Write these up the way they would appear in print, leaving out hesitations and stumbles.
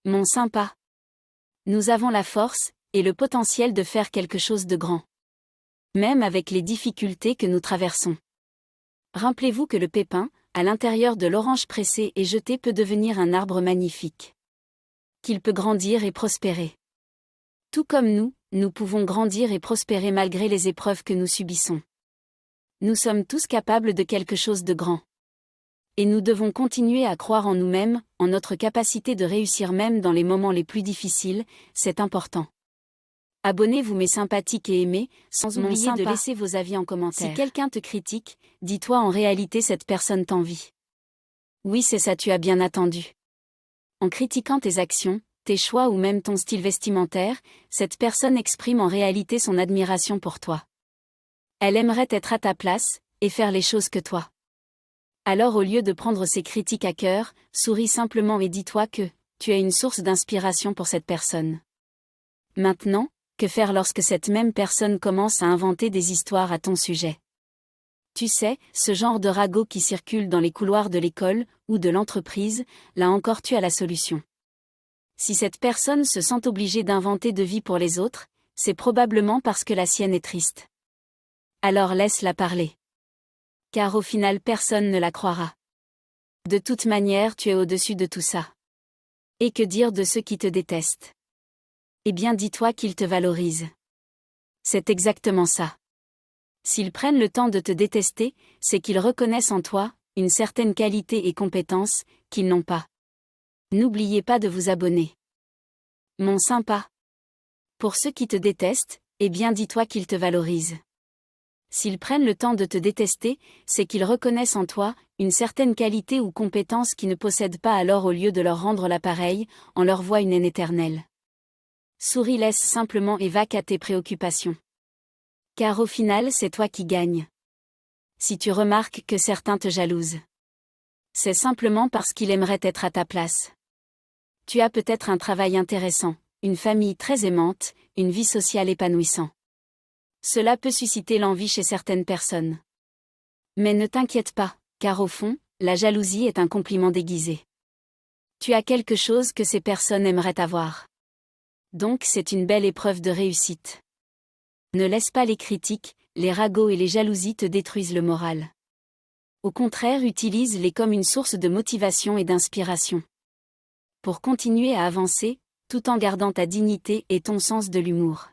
Mon sympa. Nous avons la force et le potentiel de faire quelque chose de grand. Même avec les difficultés que nous traversons. Rappelez-vous que le pépin, à l'intérieur de l'orange pressée et jetée peut devenir un arbre magnifique. Qu'il peut grandir et prospérer. Tout comme nous pouvons grandir et prospérer malgré les épreuves que nous subissons. Nous sommes tous capables de quelque chose de grand. Et nous devons continuer à croire en nous-mêmes, en notre capacité de réussir même dans les moments les plus difficiles, c'est important. Abonnez-vous mes sympathiques et aimés, sans oublier de laisser vos avis en commentaire. Si quelqu'un te critique, dis-toi en réalité cette personne t'envie. Oui, c'est ça, tu as bien attendu. En critiquant tes actions, tes choix ou même ton style vestimentaire, cette personne exprime en réalité son admiration pour toi. Elle aimerait être à ta place, et faire les choses que toi. Alors au lieu de prendre ces critiques à cœur, souris simplement et dis-toi que tu es une source d'inspiration pour cette personne. Maintenant, que faire lorsque cette même personne commence à inventer des histoires à ton sujet? Tu sais, ce genre de ragot qui circule dans les couloirs de l'école ou de l'entreprise, là encore tu as la solution. Si cette personne se sent obligée d'inventer de vie pour les autres, c'est probablement parce que la sienne est triste. Alors laisse-la parler. Car au final personne ne la croira. De toute manière tu es au-dessus de tout ça. Et que dire de ceux qui te détestent? Eh bien dis-toi qu'ils te valorisent. C'est exactement ça. S'ils prennent le temps de te détester, c'est qu'ils reconnaissent en toi une certaine qualité et compétence qu'ils n'ont pas. N'oubliez pas de vous abonner. Mon sympa. Pour ceux qui te détestent, eh bien dis-toi qu'ils te valorisent. S'ils prennent le temps de te détester, c'est qu'ils reconnaissent en toi une certaine qualité ou compétence qu'ils ne possèdent pas, alors au lieu de leur rendre l'appareil, on leur voit une haine éternelle. Souris, laisse simplement et vaque à tes préoccupations. Car au final c'est toi qui gagnes. Si tu remarques que certains te jalousent, c'est simplement parce qu'ils aimeraient être à ta place. Tu as peut-être un travail intéressant, une famille très aimante, une vie sociale épanouissante. Cela peut susciter l'envie chez certaines personnes. Mais ne t'inquiète pas, car au fond, la jalousie est un compliment déguisé. Tu as quelque chose que ces personnes aimeraient avoir. Donc c'est une belle épreuve de réussite. Ne laisse pas les critiques, les ragots et les jalousies te détruisent le moral. Au contraire, utilise-les comme une source de motivation et d'inspiration. Pour continuer à avancer, tout en gardant ta dignité et ton sens de l'humour.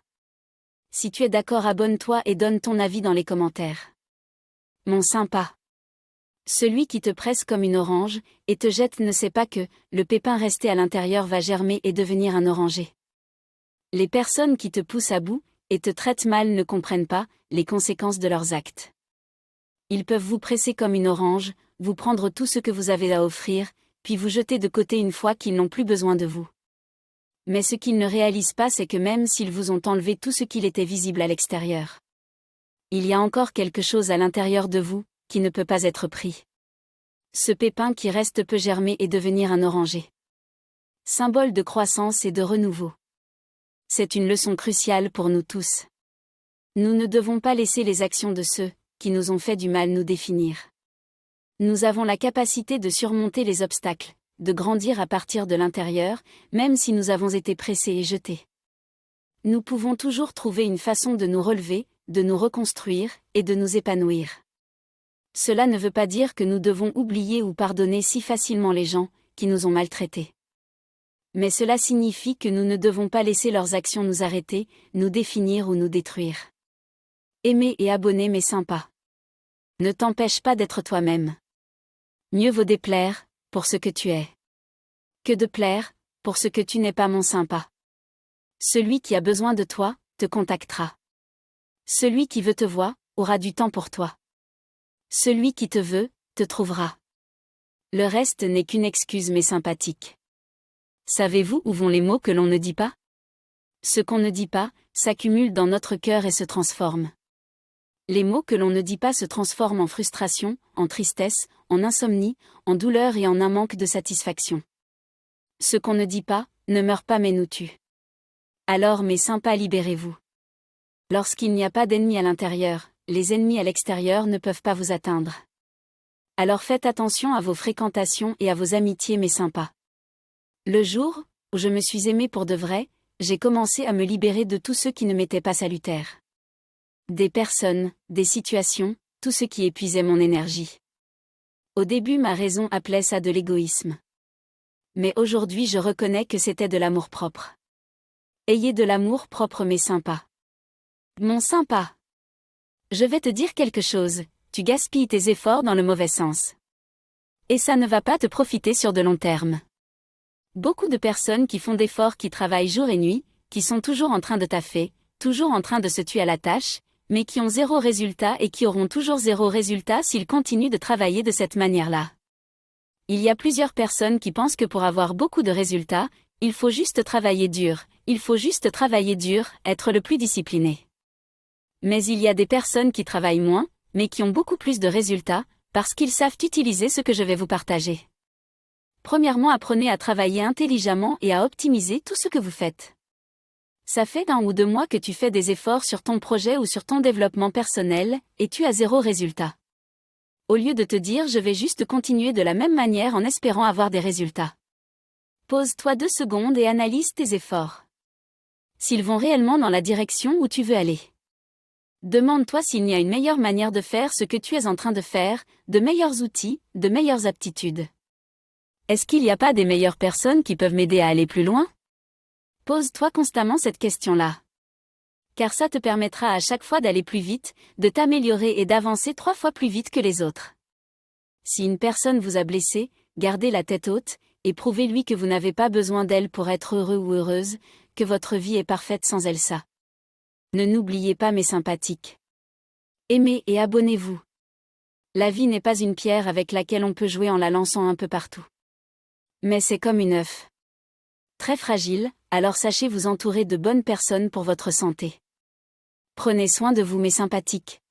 Si tu es d'accord, abonne-toi et donne ton avis dans les commentaires. Mon sympa. Celui qui te presse comme une orange et te jette ne sait pas que le pépin resté à l'intérieur va germer et devenir un oranger. Les personnes qui te poussent à bout et te traitent mal ne comprennent pas les conséquences de leurs actes. Ils peuvent vous presser comme une orange, vous prendre tout ce que vous avez à offrir, puis vous jeter de côté une fois qu'ils n'ont plus besoin de vous. Mais ce qu'ils ne réalisent pas, c'est que même s'ils vous ont enlevé tout ce qu'il était visible à l'extérieur, il y a encore quelque chose à l'intérieur de vous, qui ne peut pas être pris. Ce pépin qui reste peut germer et devenir un oranger. Symbole de croissance et de renouveau. C'est une leçon cruciale pour nous tous. Nous ne devons pas laisser les actions de ceux qui nous ont fait du mal nous définir. Nous avons la capacité de surmonter les obstacles, de grandir à partir de l'intérieur, même si nous avons été pressés et jetés. Nous pouvons toujours trouver une façon de nous relever, de nous reconstruire, et de nous épanouir. Cela ne veut pas dire que nous devons oublier ou pardonner si facilement les gens qui nous ont maltraités. Mais cela signifie que nous ne devons pas laisser leurs actions nous arrêter, nous définir ou nous détruire. Aimer et abonner mes sympas. Ne t'empêche pas d'être toi-même. Mieux vaut déplaire, pour ce que tu es, que de plaire, pour ce que tu n'es pas, mon sympa. Celui qui a besoin de toi, te contactera. Celui qui veut te voir, aura du temps pour toi. Celui qui te veut, te trouvera. Le reste n'est qu'une excuse, mes sympathiques. Savez-vous où vont les mots que l'on ne dit pas? Ce qu'on ne dit pas, s'accumule dans notre cœur et se transforme. Les mots que l'on ne dit pas se transforment en frustration, en tristesse, en insomnie, en douleur et en un manque de satisfaction. Ce qu'on ne dit pas, ne meurt pas mais nous tue. Alors mes sympas, libérez-vous. Lorsqu'il n'y a pas d'ennemis à l'intérieur, les ennemis à l'extérieur ne peuvent pas vous atteindre. Alors faites attention à vos fréquentations et à vos amitiés, mes sympas. Le jour où je me suis aimé pour de vrai, j'ai commencé à me libérer de tout ce qui ne m'était pas salutaire. Des personnes, des situations, tout ce qui épuisait mon énergie. Au début, ma raison appelait ça de l'égoïsme. Mais aujourd'hui, je reconnais que c'était de l'amour-propre. Ayez de l'amour-propre mais sympa. Mon sympa. Je vais te dire quelque chose, tu gaspilles tes efforts dans le mauvais sens. Et ça ne va pas te profiter sur de long terme. Beaucoup de personnes qui font d'efforts, qui travaillent jour et nuit, qui sont toujours en train de taffer, toujours en train de se tuer à la tâche, mais qui ont zéro résultat et qui auront toujours zéro résultat s'ils continuent de travailler de cette manière-là. Il y a plusieurs personnes qui pensent que pour avoir beaucoup de résultats, il faut juste travailler dur, être le plus discipliné. Mais il y a des personnes qui travaillent moins, mais qui ont beaucoup plus de résultats, parce qu'ils savent utiliser ce que je vais vous partager. Premièrement, apprenez à travailler intelligemment et à optimiser tout ce que vous faites. Ça fait 1 ou 2 mois que tu fais des efforts sur ton projet ou sur ton développement personnel, et tu as zéro résultat. Au lieu de te dire je vais juste continuer de la même manière en espérant avoir des résultats. Pose-toi 2 secondes et analyse tes efforts. S'ils vont réellement dans la direction où tu veux aller. Demande-toi s'il n'y a une meilleure manière de faire ce que tu es en train de faire, de meilleurs outils, de meilleures aptitudes. Est-ce qu'il n'y a pas des meilleures personnes qui peuvent m'aider à aller plus loin? Pose-toi constamment cette question-là. Car ça te permettra à chaque fois d'aller plus vite, de t'améliorer et d'avancer 3 fois plus vite que les autres. Si une personne vous a blessé, gardez la tête haute, et prouvez-lui que vous n'avez pas besoin d'elle pour être heureux ou heureuse, que votre vie est parfaite sans elle ça. Ne n'oubliez pas mes sympathiques. Aimez et abonnez-vous. La vie n'est pas une pierre avec laquelle on peut jouer en la lançant un peu partout. Mais c'est comme une œuf. Très fragile, alors sachez vous entourer de bonnes personnes pour votre santé. Prenez soin de vous mes sympathiques.